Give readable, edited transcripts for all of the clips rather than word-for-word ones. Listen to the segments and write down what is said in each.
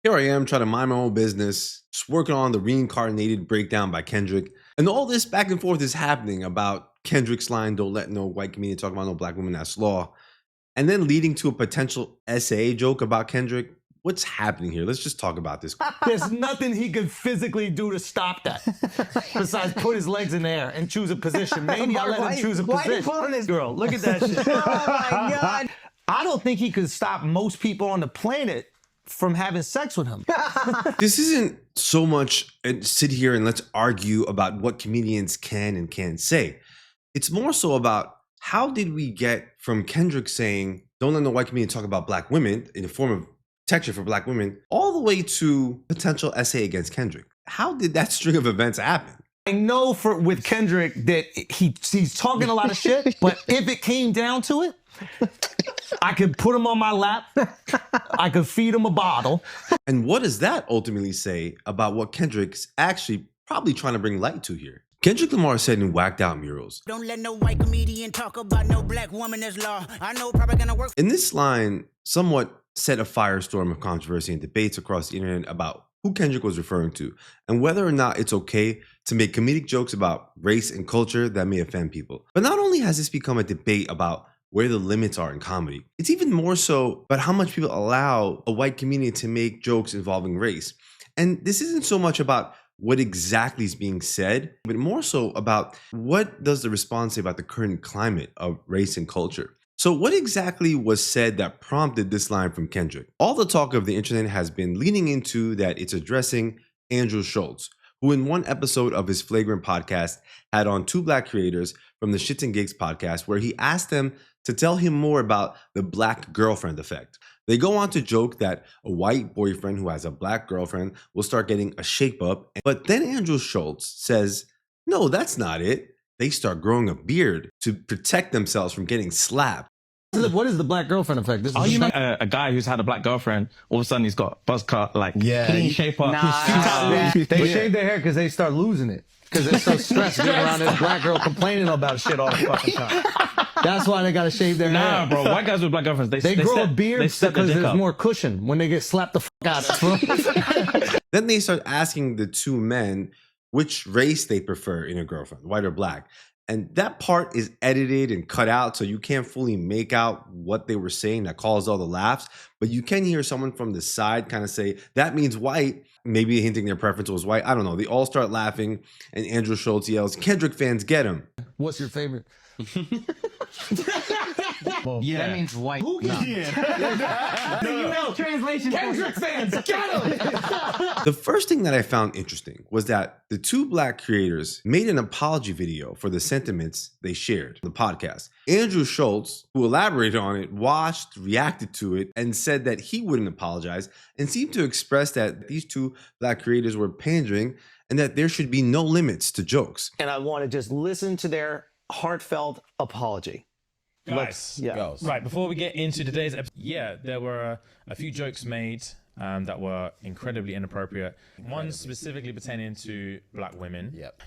Here I am trying to mind my own business, just working on the reincarnated breakdown by Kendrick. And all this back and forth is happening about Kendrick's line, don't let no white comedian talk about no black women, that's law. And then leading to a potential SA joke about Kendrick. What's happening here? Let's just talk about this. There's nothing he could physically do to stop that besides put his legs in the air and choose a position. Maybe I'll let him choose a position. Why are you pulling this girl? Look at that shit. Oh my God. I don't think he could stop most people on the planet from having sex with him. This isn't so much sit here and let's argue about what comedians can and can't say. It's more so about how did we get from Kendrick saying, don't let no white comedian talk about black women in the form of protection for black women, all the way to potential essay against Kendrick. How did that string of events happen? I know with Kendrick that he's talking a lot of shit, but if it came down to it, I could put him on my lap, I could feed him a bottle. And what does that ultimately say about what Kendrick's actually probably trying to bring light to here? Kendrick Lamar said in Whacked Out Murals, don't let no white comedian talk about no black woman as law. I know probably gonna work. In this line, somewhat set a firestorm of controversy and debates across the internet about who Kendrick was referring to and whether or not it's okay to make comedic jokes about race and culture that may offend people. But not only has this become a debate about where the limits are in comedy, it's even more so about how much people allow a white comedian to make jokes involving race. And this isn't so much about what exactly is being said, but more so about what does the response say about the current climate of race and culture. So what exactly was said that prompted this line from Kendrick? All the talk of the internet has been leaning into that it's addressing Andrew Schulz, who in one episode of his Flagrant podcast had on two black creators from the Shits and Gigs podcast where he asked them to tell him more about the black girlfriend effect. They go on to joke that a white boyfriend who has a black girlfriend will start getting a shape up. But then Andrew Schulz says, no, that's not it. They start growing a beard to protect themselves from getting slapped. What is the black girlfriend effect? This you mean a guy who's had a black girlfriend, all of a sudden he's got buzz cut, like clean shape up. They shave their hair because they start losing it. Because they're so stressed being around this black girl complaining about shit all the fucking time. That's why they gotta shave their hair. Nah, bro, white guys with black girlfriends, they grow a beard because there's more cushion when they get slapped the fuck out. Then they start asking the two men which race they prefer in a girlfriend, white or black. And that part is edited and cut out, so you can't fully make out what they were saying that caused all the laughs. But you can hear someone from the side kind of say, that means white, maybe hinting their preference was white. I don't know. They all start laughing, and Andrew Schulz yells, Kendrick fans, get him. What's your favorite? Yeah, that means white. Who can translation. Kendrick fans, get him! The first thing that I found interesting was that the two black creators made an apology video for the sentiments they shared on the podcast. Andrew Schulz, who elaborated on it, watched, reacted to it, and said that he wouldn't apologize, and seemed to express that these two black creators were pandering and that there should be no limits to jokes. And I want to just listen to their heartfelt apology. Guys, right, before we get into today's episode, there were a few jokes made that were incredibly inappropriate. One specifically pertaining to black women. Yep.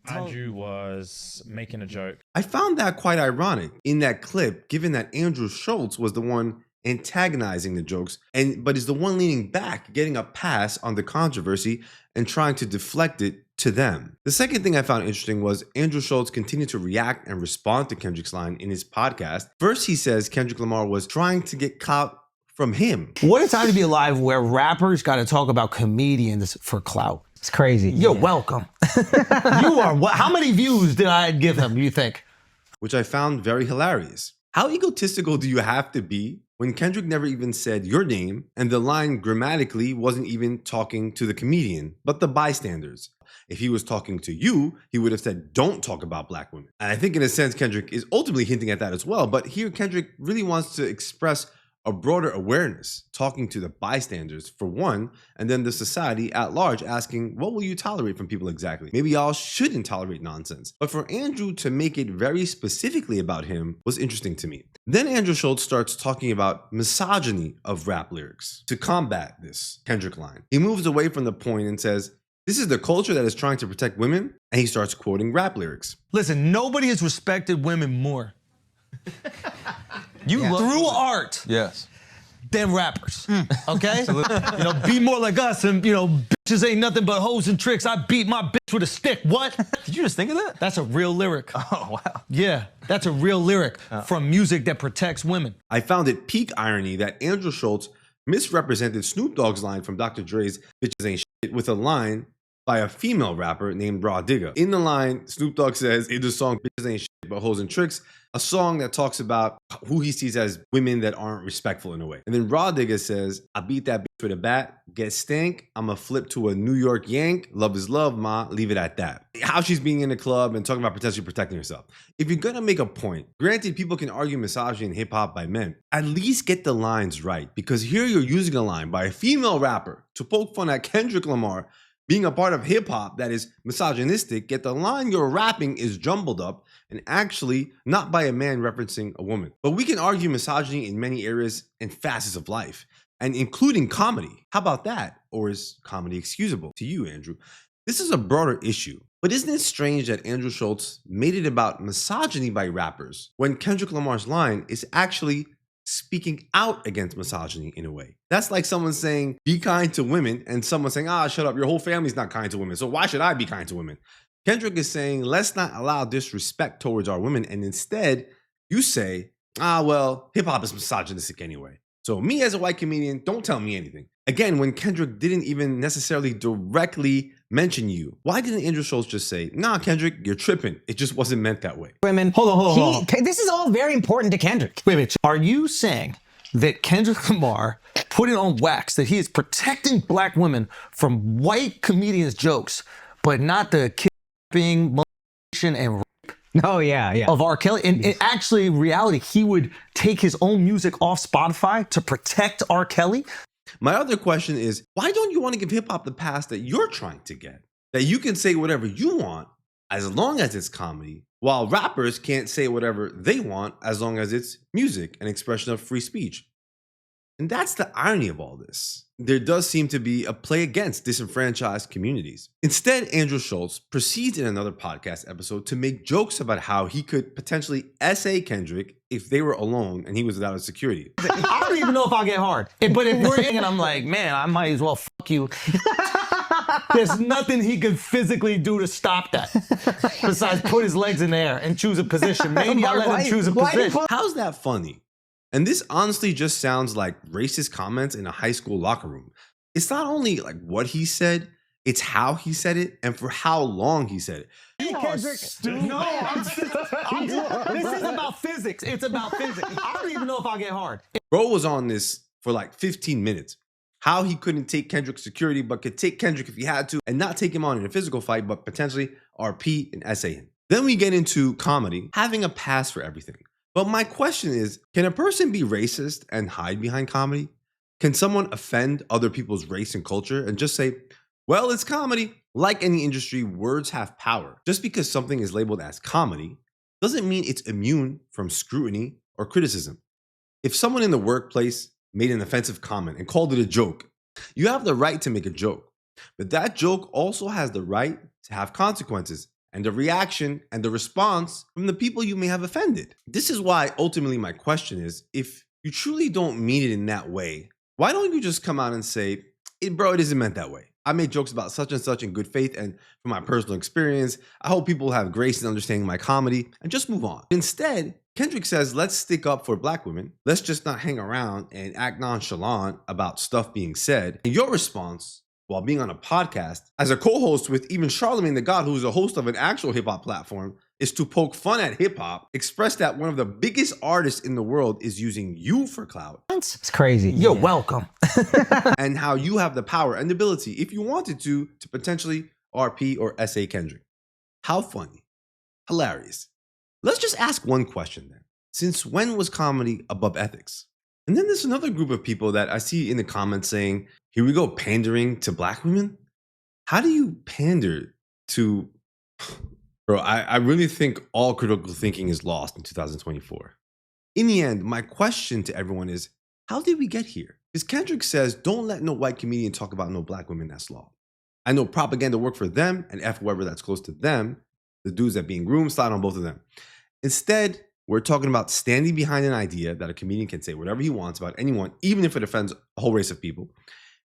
Andrew was making a joke. I found that quite ironic in that clip, given that Andrew Schulz was the one antagonizing the jokes, but is the one leaning back, getting a pass on the controversy and trying to deflect it to them. The second thing I found interesting was Andrew Schulz continued to react and respond to Kendrick's line in his podcast. First, he says Kendrick Lamar was trying to get clout from him. What a time to be alive where rappers got to talk about comedians for clout. It's crazy. You're welcome. You are what? How many views did I give him, you think? Which I found very hilarious. How egotistical do you have to be when Kendrick never even said your name and the line grammatically wasn't even talking to the comedian, but the bystanders? If he was talking to you, he would have said, don't talk about black women. And I think in a sense, Kendrick is ultimately hinting at that as well. But here, Kendrick really wants to express a broader awareness, talking to the bystanders for one, and then the society at large asking, what will you tolerate from people exactly? Maybe y'all shouldn't tolerate nonsense. But for Andrew to make it very specifically about him was interesting to me. Then Andrew Schulz starts talking about misogyny of rap lyrics to combat this Kendrick line. He moves away from the point and says, this is the culture that is trying to protect women, and he starts quoting rap lyrics. Listen, nobody has respected women more. Through art. Yes. them rappers. Okay? Be more like us and, bitches ain't nothing but hoes and tricks. I beat my bitch with a stick. What? Did you just think of that? That's a real lyric. Oh, wow. Yeah, that's a real lyric from music that protects women. I found it peak irony that Andrew Schulz misrepresented Snoop Dogg's line from Dr. Dre's Bitches Ain't Shit with a line by a female rapper named Raw Digga. In the line, Snoop Dogg says in the song Bitches Ain't Shit but Hoes and Tricks, a song that talks about who he sees as women that aren't respectful in a way. And then Raw Digga says, I beat that bitch with a bat, get stank, I'ma flip to a New York Yank, love is love, ma, leave it at that. How she's being in the club and talking about potentially protecting herself. If you're gonna make a point, granted people can argue misogyny in hip hop by men, at least get the lines right, because here you're using a line by a female rapper to poke fun at Kendrick Lamar being a part of hip hop that is misogynistic, yet the line you're rapping is jumbled up and actually not by a man referencing a woman. But we can argue misogyny in many areas and facets of life, and including comedy. How about that? Or is comedy excusable? To you, Andrew. This is a broader issue, but isn't it strange that Andrew Schulz made it about misogyny by rappers when Kendrick Lamar's line is actually speaking out against misogyny in a way? That's like someone saying, be kind to women, and someone saying, shut up, your whole family's not kind to women, so why should I be kind to women? Kendrick is saying, let's not allow disrespect towards our women, and instead, you say, well, hip-hop is misogynistic anyway. So me as a white comedian, don't tell me anything. Again, when Kendrick didn't even necessarily directly mention you, why didn't Andrew Schulz just say, nah, Kendrick, you're tripping. It just wasn't meant that way. Women. Hold on. This is all very important to Kendrick. Wait. Are you saying that Kendrick Lamar put it on wax that he is protecting black women from white comedians' jokes, but not the kidnapping, molestation, and Oh, yeah. of R. Kelly? And actually, in reality, he would take his own music off Spotify to protect R. Kelly? My other question is, why don't you want to give hip hop the pass that you're trying to get? That you can say whatever you want as long as it's comedy, while rappers can't say whatever they want as long as it's music, an expression of free speech. And that's the irony of all this. There does seem to be a play against disenfranchised communities. Instead, Andrew Schulz proceeds in another podcast episode to make jokes about how he could potentially essay Kendrick if they were alone and he was without a security. I don't even know if I'll get hard. But if we're in and I'm like, man, I might as well fuck you. There's nothing he could physically do to stop that besides put his legs in the air and choose a position. Maybe I'll let him choose a position. How's that funny? And this honestly just sounds like racist comments in a high school locker room. It's not only like what he said, it's how he said it and for how long he said it. This is about physics. It's about physics. I don't even know if I'll get hard. Bro was on this for like 15 minutes. How he couldn't take Kendrick's security, but could take Kendrick if he had to, and not take him on in a physical fight, but potentially RP and essay him. Then we get into comedy, having a pass for everything. But my question is, can a person be racist and hide behind comedy? Can someone offend other people's race and culture and just say, well, it's comedy? Like any industry, words have power. Just because something is labeled as comedy doesn't mean it's immune from scrutiny or criticism. If someone in the workplace made an offensive comment and called it a joke, you have the right to make a joke. But that joke also has the right to have consequences and the reaction and the response from the people you may have offended. This is why ultimately my question is, if you truly don't mean it in that way, why don't you just come out and say, bro, it isn't meant that way. I made jokes about such and such in good faith and from my personal experience. I hope people have grace in understanding my comedy and just move on. Instead, Kendrick says, let's stick up for black women. Let's just not hang around and act nonchalant about stuff being said. And your response, while being on a podcast, as a co-host with even Charlemagne the God, who's a host of an actual hip-hop platform, is to poke fun at hip-hop, express that one of the biggest artists in the world is using you for clout. It's crazy. You're welcome. And how you have the power and ability, if you wanted to potentially RP or essay Kendrick. How funny. Hilarious. Let's just ask one question then. Since when was comedy above ethics? And then there's another group of people that I see in the comments saying, here we go, pandering to black women. How do you pander to... Bro, I really think all critical thinking is lost in 2024. In the end, my question to everyone is, how did we get here? Because Kendrick says, don't let no white comedian talk about no black women, that's law. I know propaganda work for them and F whoever that's close to them, the dudes that being groomed, slide on both of them. Instead, We're talking about standing behind an idea that a comedian can say whatever he wants about anyone, even if it offends a whole race of people.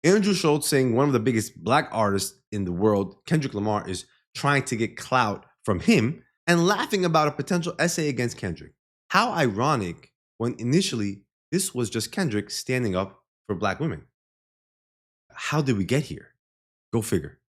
Andrew Schulz saying one of the biggest black artists in the world, Kendrick Lamar, is trying to get clout from him and laughing about a potential essay against Kendrick. How ironic when initially this was just Kendrick standing up for black women. How did we get here? Go figure.